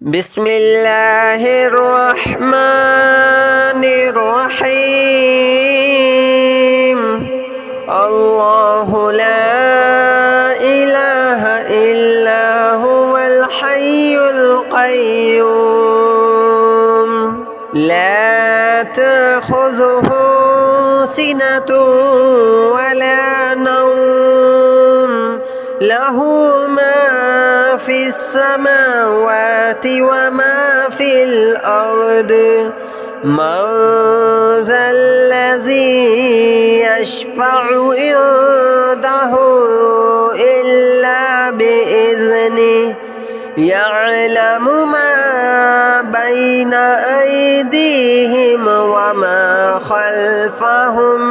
بسم الله الرحمن الرحيم. الله لا إله إلا هو الحي القيوم لا تأخذه سنة ولا نوم له ما في السماوات وما في الأرض من ذا الذي يشفع عنده إلا بإذنه يعلم ما بين أيديهم وما خلفهم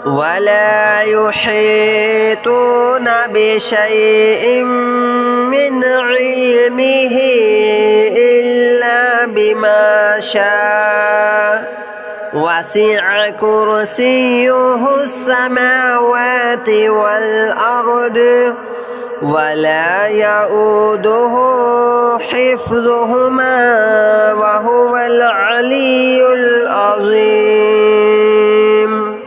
ولا يحيطون بشيء من علمه إلا بما شاء وسع كرسيه السماوات والأرض ولا يؤوده حفظهما وهو العلي العظيم.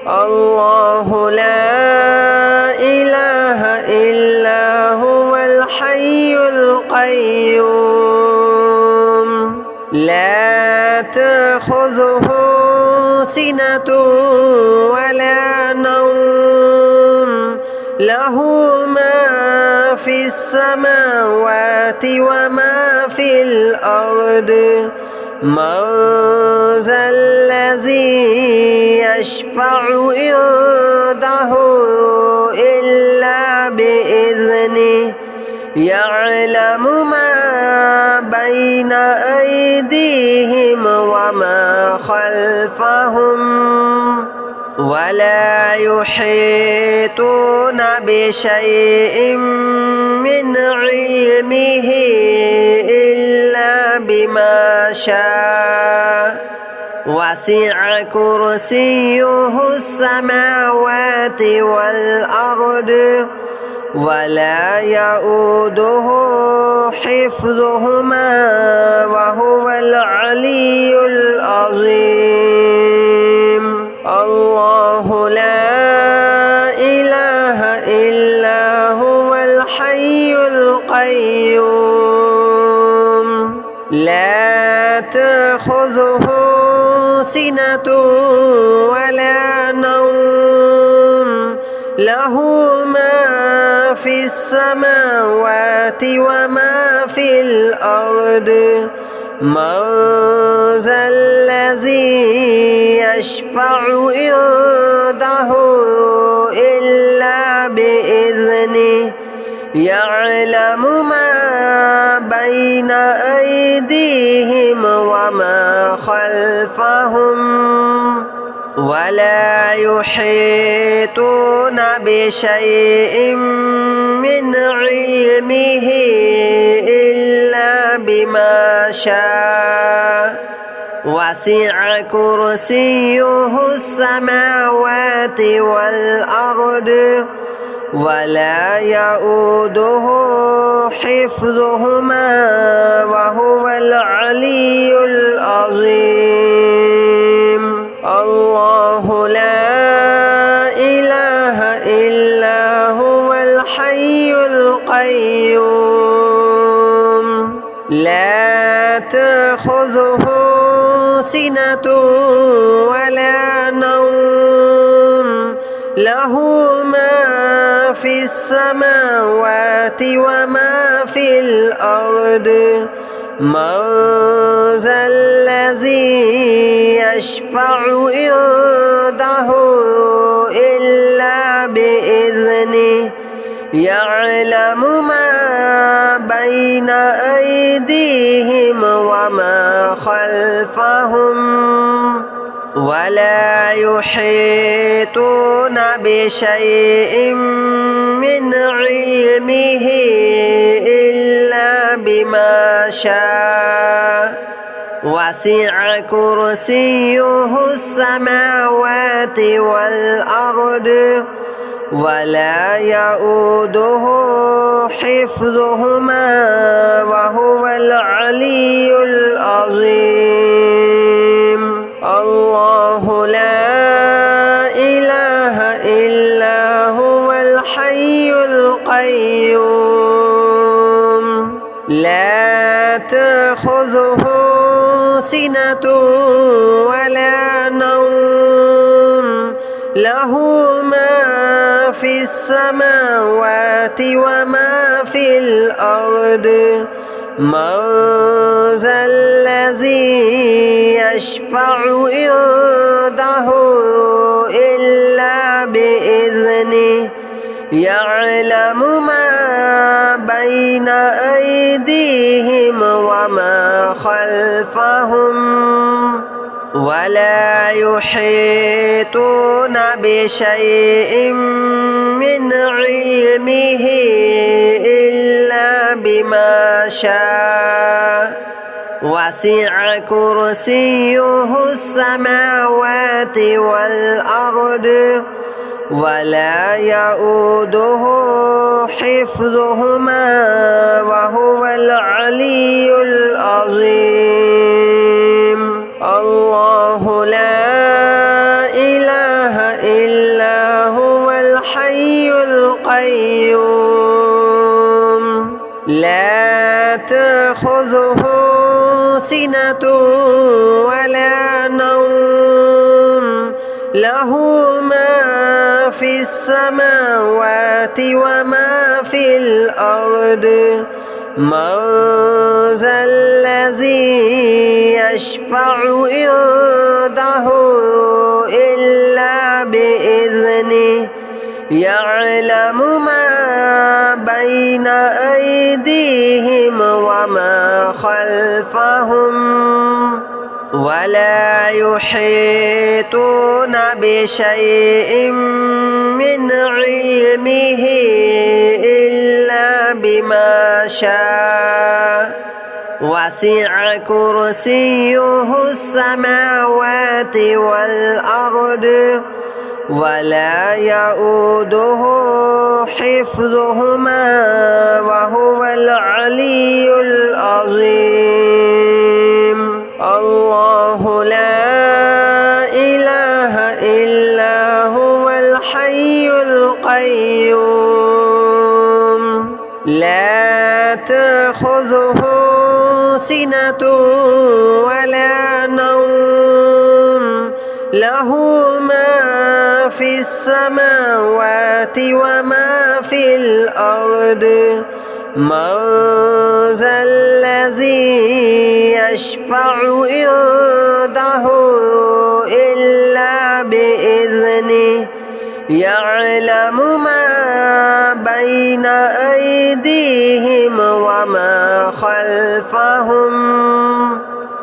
الله لا إله إلا هو الحي القيوم لا تأخذه سنة ولا نوم له ما في السماوات وما في الأرض من ذا الذي يشفع عنده إلا بإذنه يعلم ما بين أيديهم وما خلفهم ولا يحيطون بشيء من علمه إلا بما شاء وسع كرسيه السماوات والأرض ولا يؤوده حفظهما وهو العلي العظيم. الله لا إله إلا هو الحي القيوم لا تأخذه سنة ولا نوم له ما في السماوات وما في الأرض من ذا الذي يشفع عنده إلا بإذنه يعلم ما بين أيديهم وما خلفهم ولا يحيطون بشيء من علمه إلا بما شاء وسع كرسيه السماوات والأرض ولا يؤوده حفظهما وهو العلي العظيم. الله لا إله إلا هو الحي القيوم لا تأخذه سنة ولا نوم له ما في السماوات وما في الأرض من ذا الذي يشفع عنده إلا بإذنه يعلم ما بين أيديهم وما خلفهم ولا يحيطون بشيء من علمه إلا بما شاء وسع كرسيه السماوات والأرض ولا يؤوده حفظهما وهو العلي العظيم. الله لا إله إلا هو الحي القيوم لا تأخذه سنة ولا نوم له ما في السماوات وما في الأرض من ذا الذي يشفع عنده إلا بإذنه يعلم ما بين أيديهم وما خلفهم ولا يحيطون بشيء من علمه إلا بما شاء وسع كرسيه السماوات والأرض ولا يؤوده حفظهما وهو العلي العظيم. الله لا إله إلا هو الحي القيوم لا تأخذه سنة ولا نوم له ما في السماوات وما في الأرض من ذا الذي يشفع عنده إلا بإذنه يعلم ما بين أيديهم وما خلفهم ولا يحيطون بشيء من علمه إلا بما شاء وسع كرسيه السماوات والأرض ولا يؤوده حفظهما وهو العلي العظيم. الله لا إله إلا هو الحي القيوم لا تأخذه سنة ولا نوم له ما في السماوات وما في الأرض من ذا الذي يشفع عنده إلا بإذنه يعلم ما بين أيديهم وما خلفهم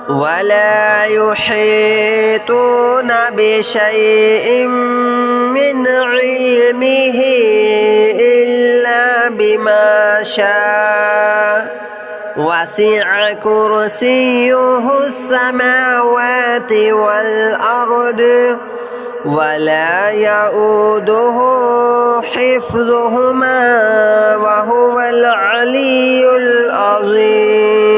ولا يحيطون بشيء من علمه إلا بما شاء وسع كرسيه السماوات والأرض ولا يؤوده حفظهما وهو العلي العظيم.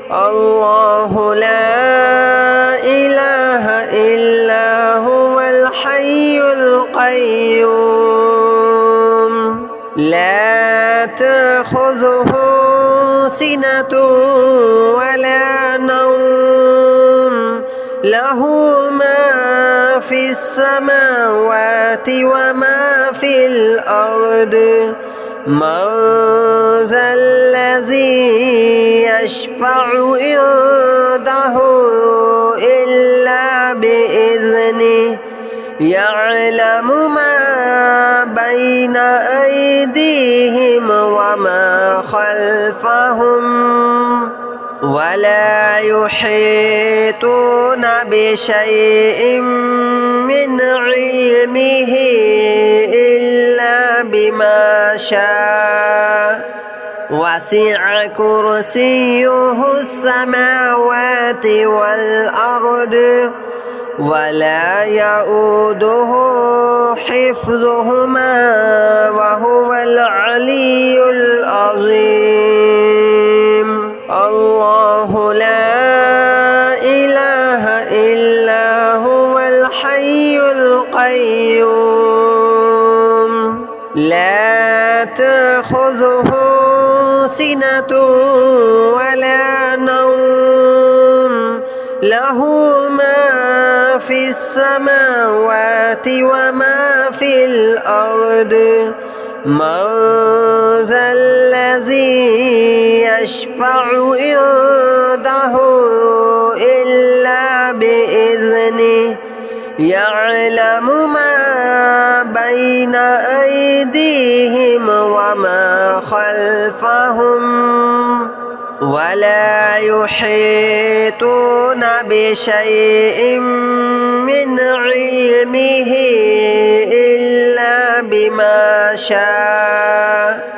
الله لا إله إلا هو الحي القيوم لا تأخذه سنة ولا نوم له ما في السماوات وما في الأرض من ذا الذي يشفع عنده إلا بإذنه يعلم ما بين أيديهم وما خلفهم ولا يحيطون بشيء من علمه إلا بما شاء وسع كرسيه السماوات والأرض ولا يؤوده حفظهما وهو العلي العظيم. الله لا إله إلا هو الحي القيوم لا تأخذه سنة ولا نوم له ما في السماوات وما في الأرض من ذا الذي يشفع عنده إلا بإذنه يعلم ما بين أيديهم وما خلفهم ولا يحيطون بشيء من علمه إلا بما شاء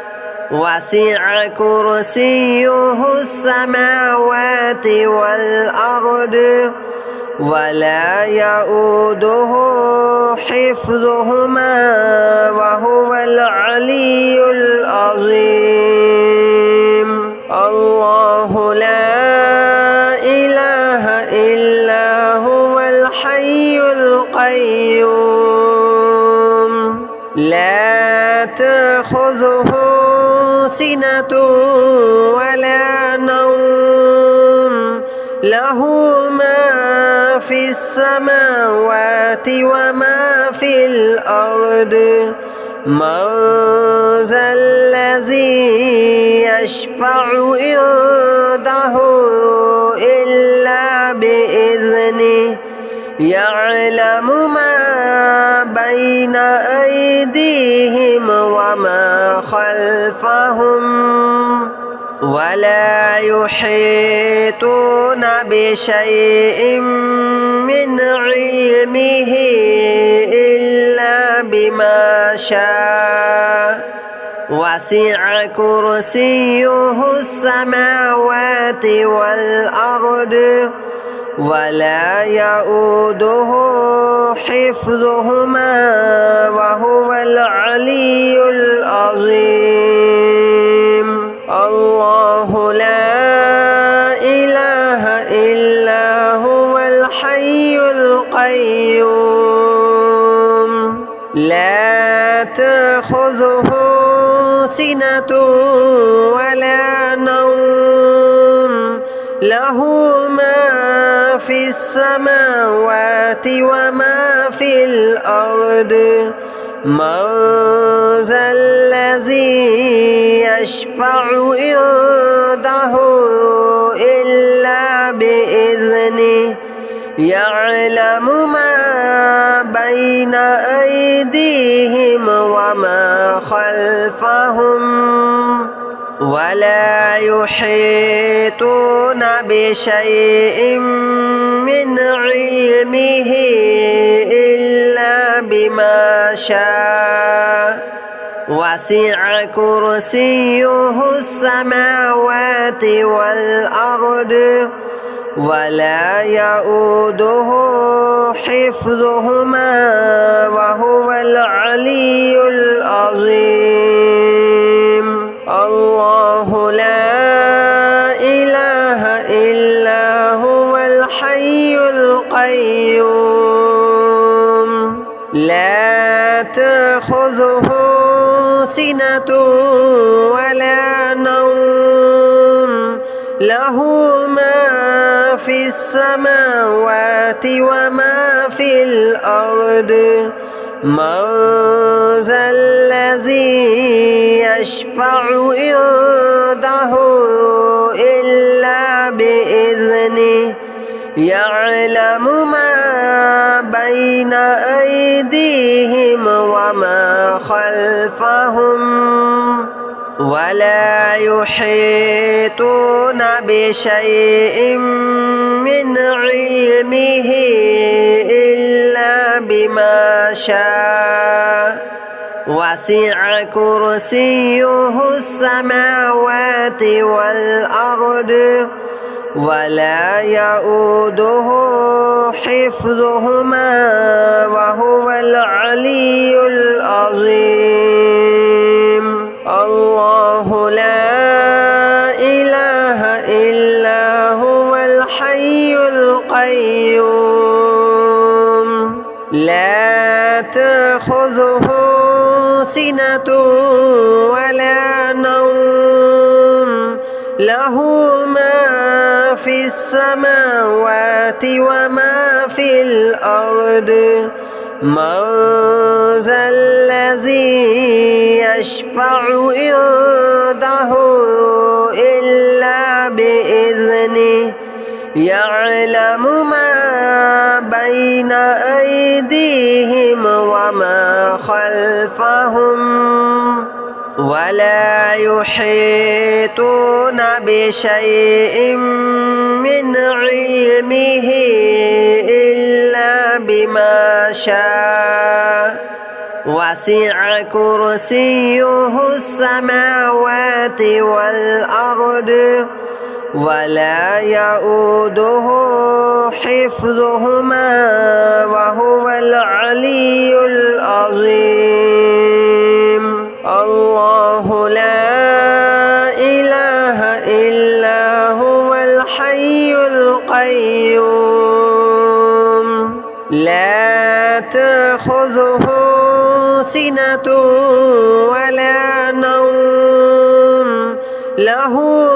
وسع كرسيه السماوات والأرض ولا يؤوده حفظهما وهو العلي العظيم. الله لا إله إلا هو الحي القيوم لا تأخذه سنة ولا نوم له ما في السماوات وما في الأرض من ذا الذي يشفع عنده إلا بإذنه يعلم ما بين أيديهم وما خلفهم ولا يحيطون بشيء من علمه إلا بما شاء وسع كرسيه السماوات والأرض ولا يؤوده حفظهما وهو العلي العظيم. الله لا إله إلا هو الحي القيوم لا تأخذه سنة ولا نوم له ما في السماوات وما في الأرض من ذا الذي يشفع عنده إلا بإذنه يعلم ما بين أيديهم وما خلفهم ولا يحيطون بشيء من علمه إلا بما شاء وسع كرسيه السماوات والأرض ولا يؤوده حفظهما وهو العلي العظيم. الله لا إله إلا هو الحي القيوم لا تأخذه سنة ولا نوم له ما في السماوات وما في الأرض من ذا الذي يشفع عنده إلا بإذنه يعلم ما بين أيديهم وما خلفهم ولا يحيطون بشيء من علمه إلا بما شاء وسع كرسيه السماوات والأرض ولا يؤوده حفظهما وهو العلي العظيم. الله لا إله إلا هو الحي القيوم لا تأخذه سنة ولا نوم له ما في السماوات وما في الأرض من ذا الذي يشفع عنده إلا بإذنه يعلم ما بين أيديهم وما خلفهم ولا يحيطون بشيء من علمه إلا بما شاء وسع كرسيه السماوات والأرض ولا يؤوده حفظهما وهو العلي العظيم. الله لا إله إلا هو الحي القيوم لا تأخذه سنة ولا نوم له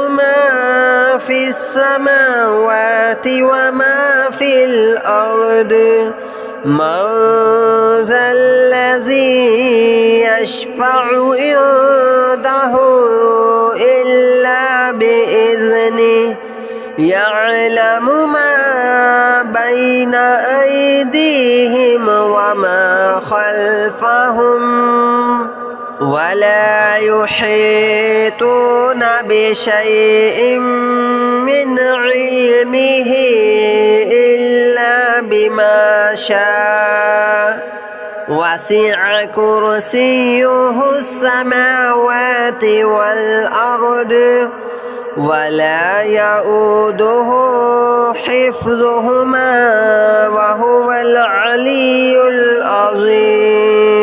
ما في السماوات وما في الأرض من ذا الذي يشفع عنده إلا بإذنه يعلم ما بين أيديهم وما خلفهم ولا يحيطون بشيء من علمه إلا بما شاء وسع كرسيه السماوات والأرض ولا يؤوده حفظهما وهو العلي العظيم.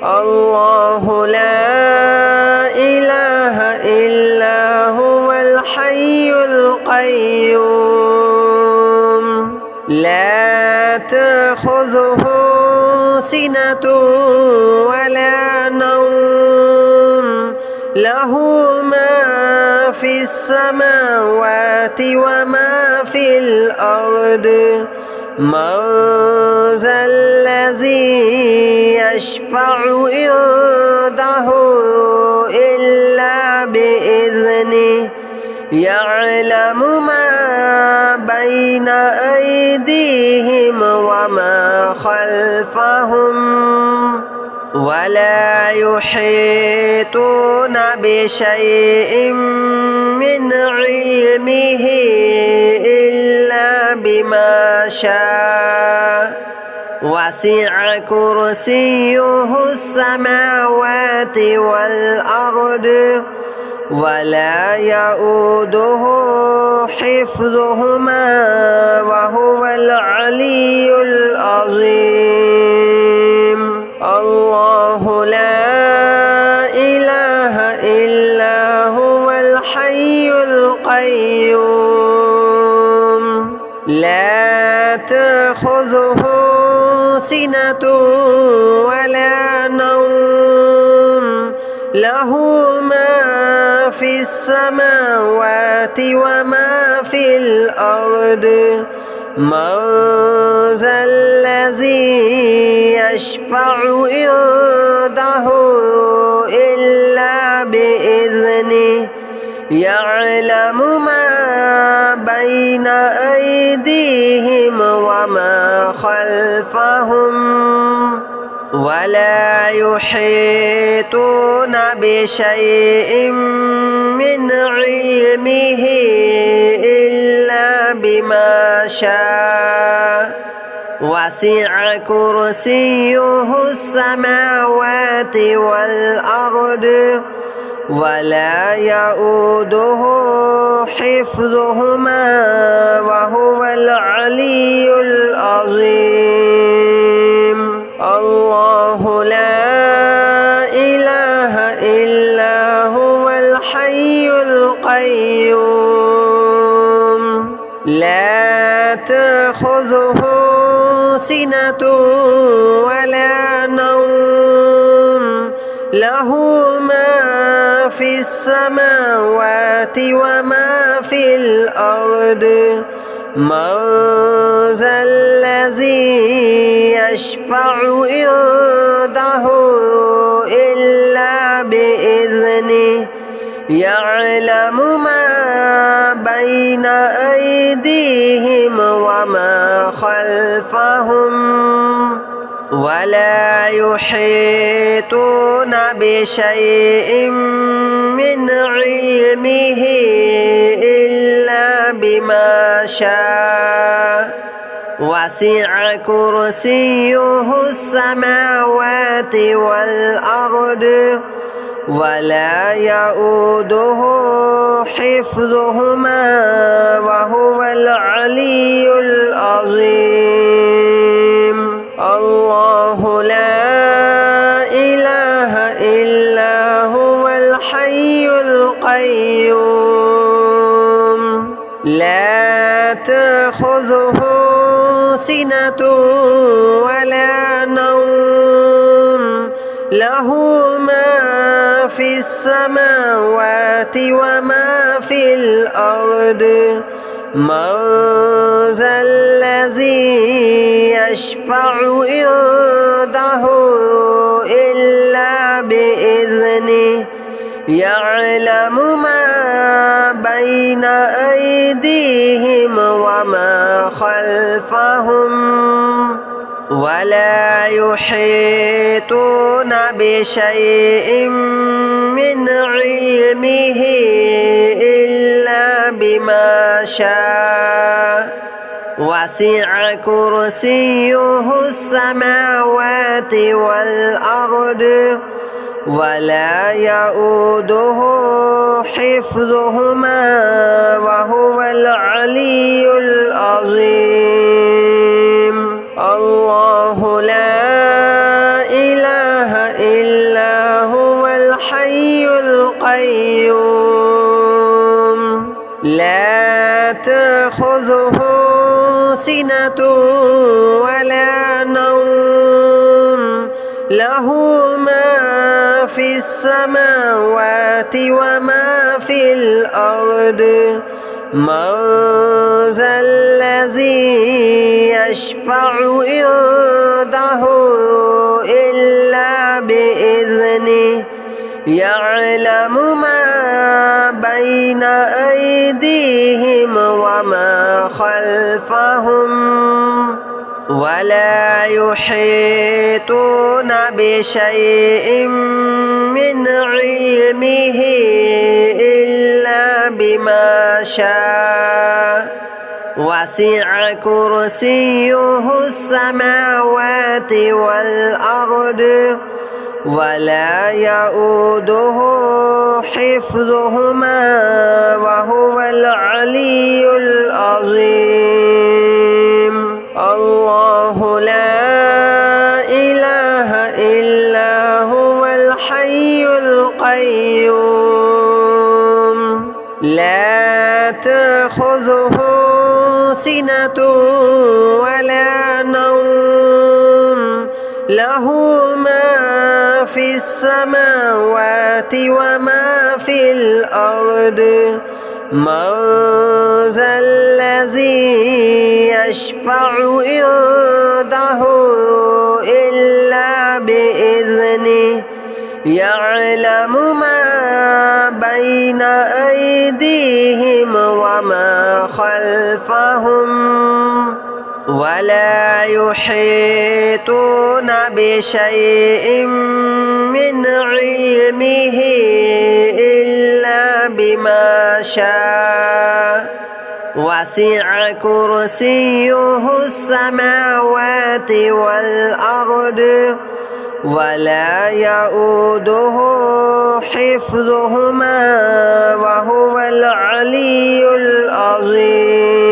الله لا إله إلا هو الحي القيوم لا تأخذه سنة ولا نوم له ما في السماوات وما في الأرض من ذا الذي يشفع عنده إلا بإذنه يعلم ما بين أيديهم وما خلفهم ولا يحيطون بشيء من علمه إلا بما شاء وسع كرسيه السماوات والأرض ولا يؤوده حفظهما وهو العلي العظيم. الله لا إله إلا هو الحي القيوم لا تأخذه سنة ولا نوم له ما في السماوات وما في الأرض من ذا الذي يشفع عنده إلا بإذنه يعلم ما بين أيديهم وما خلفهم ولا يحيطون بشيء من علمه إلا بما شاء وسع كرسيه السماوات والأرض ولا يؤوده حفظهما وهو العلي العظيم. الله لا إله إلا هو الحي القيوم لا تأخذه سنة ولا نوم له ما في السماوات وما في الأرض من ذا الذي يشفع عنده إلا بإذنه يعلم ما بين أيديهم وما خلفهم ولا يحيطون بشيء من علمه إلا بما شاء وسع كرسيه السماوات والأرض ولا يؤوده حفظهما وهو العلي العظيم. الله لا إله إلا هو الحي القيوم لا تأخذه سنة ولا نوم له ما في السماوات وما في الأرض من ذا الذي يشفع عنده إلا بإذنه يعلم ما بين أيديهم وما خلفهم ولا يحيطون بشيء من علمه إلا بما شاء وسع كرسيه السماوات والأرض ولا يؤوده حفظهما وهو العلي العظيم. الله لا إله إلا هو الحي القيوم لا تأخذه سنة ولا نوم له ما في السماوات وما في الأرض من ذا الذي يشفع عنده إلا بإذنه يعلم ما بين أيديهم وما خلفهم ولا يحيطون بشيء من علمه إلا بما شاء وسع كرسيه السماوات والأرض ولا يؤوده حفظهما وهو العلي العظيم. الله لا إله إلا هو الحي القيوم لا تأخذه سنة ولا نوم له ما في السماوات وما في الأرض من ذا الذي يشفع عنده إلا بإذنه يعلم ما بين أيديهم وما خلفهم ولا يحيطون بشيء من علمه إلا بما شاء وسع كرسيه السماوات والأرض ولا يؤوده حفظهما وهو العلي العظيم.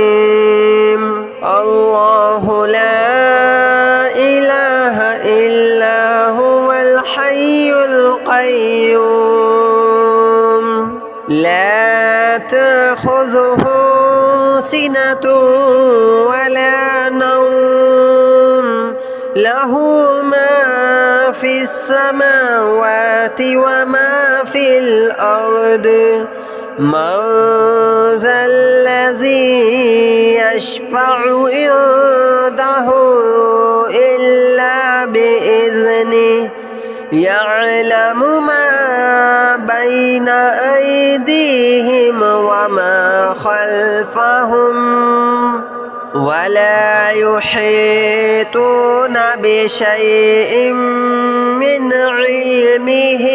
الله لا إله إلا هو الحي القيوم لا تأخذه سنة ولا نوم له ما في السماوات وما في الأرض من ذا الذي يشفع عنده إلا بإذنه يعلم ما بين أيديهم وما خلفهم ولا يحيطون بشيء من علمه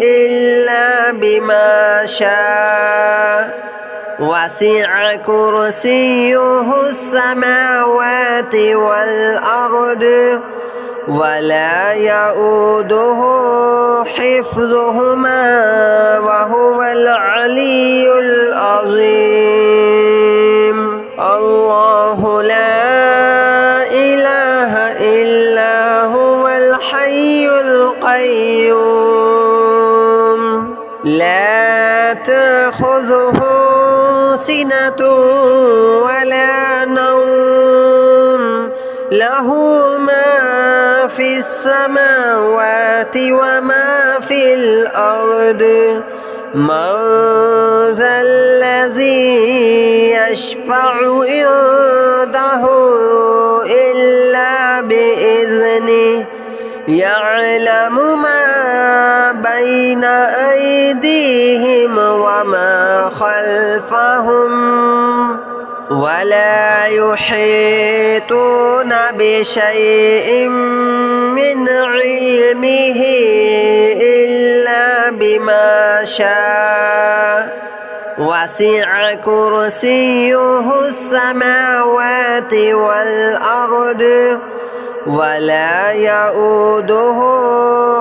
إلا بما شاء وسع كرسيه السماوات والأرض ولا يؤوده حفظهما وهو العلي العظيم. الله لا إله إلا هو الحي القيوم لا تأخذه سنة ولا نوم له ما في السماوات وما في الأرض من ذا الذي يشفع عنده إلا بإذنه يعلم ما بين أيديهم وما خلفهم ولا يحيطون بشيء من علمه إلا بما شاء وسع كرسيه السماوات والأرض ولا يؤوده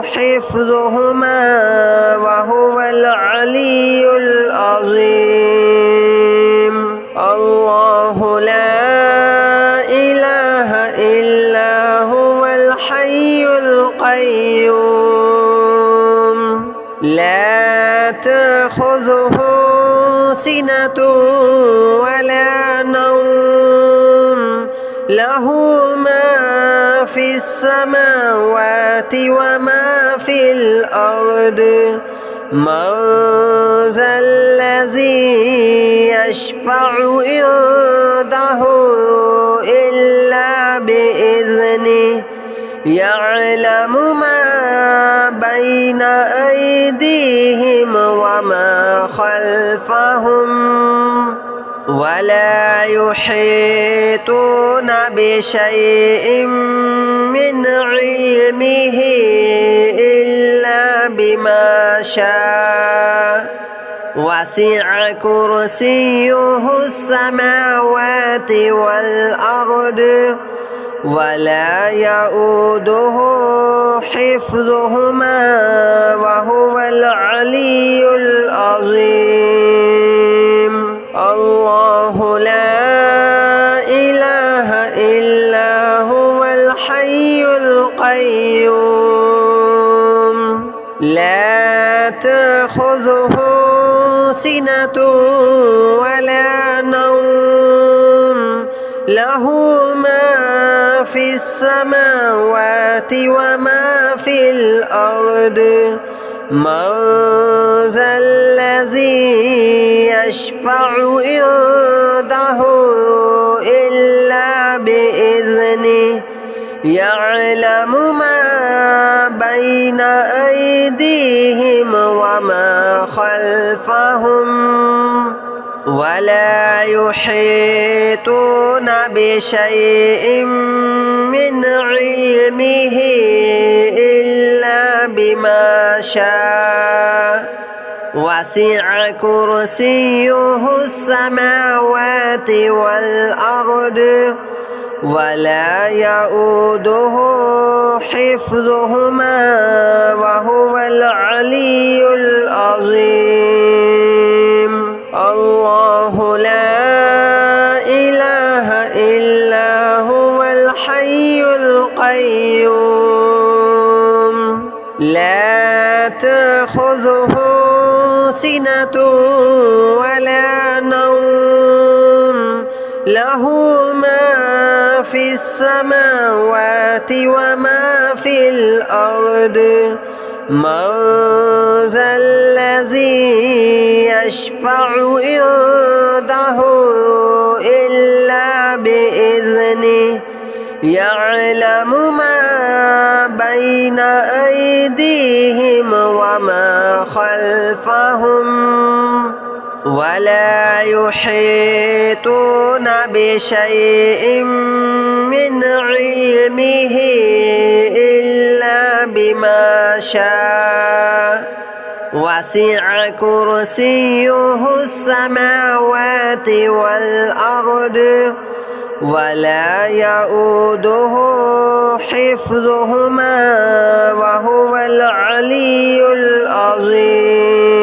حفظهما وهو العلي العظيم. الله لا إله إلا هو الحي القيوم لا تأخذه سنة ولا نوم له ما في السماوات وما في الأرض من ذا الذي يشفع عنده إلا بإذنه يعلم ما بين أيديهم وما خلفهم ولا يحيطون بشيء من علمه إلا بما شاء وسع كرسيه السماوات والأرض ولا يؤوده حفظهما وهو العلي العظيم. الله لا إله إلا هو الحي القيوم لا تأخذه سنة ولا نوم له ما في السماوات وما في الأرض من ذا الذي يشفع عنده إلا بإذنه يعلم ما بين أيديهم وما خلفهم ولا يحيطون بشيء من علمه إلا بما شاء وسع كرسيه السماوات والأرض ولا يؤوده حفظهما وهو العلي العظيم. الله لا إله إلا هو الحي القيوم لا تأخذه سنة ولا نوم له ما في السماوات وما في الأرض من ذا الذي يشفع عنده إلا بإذنه يعلم ما بين أيديهم وما خلفهم ولا يحيطون بشيء من علمه إلا بما شاء وسع كرسيه السماوات والأرض ولا يؤوده حفظهما وهو العلي العظيم.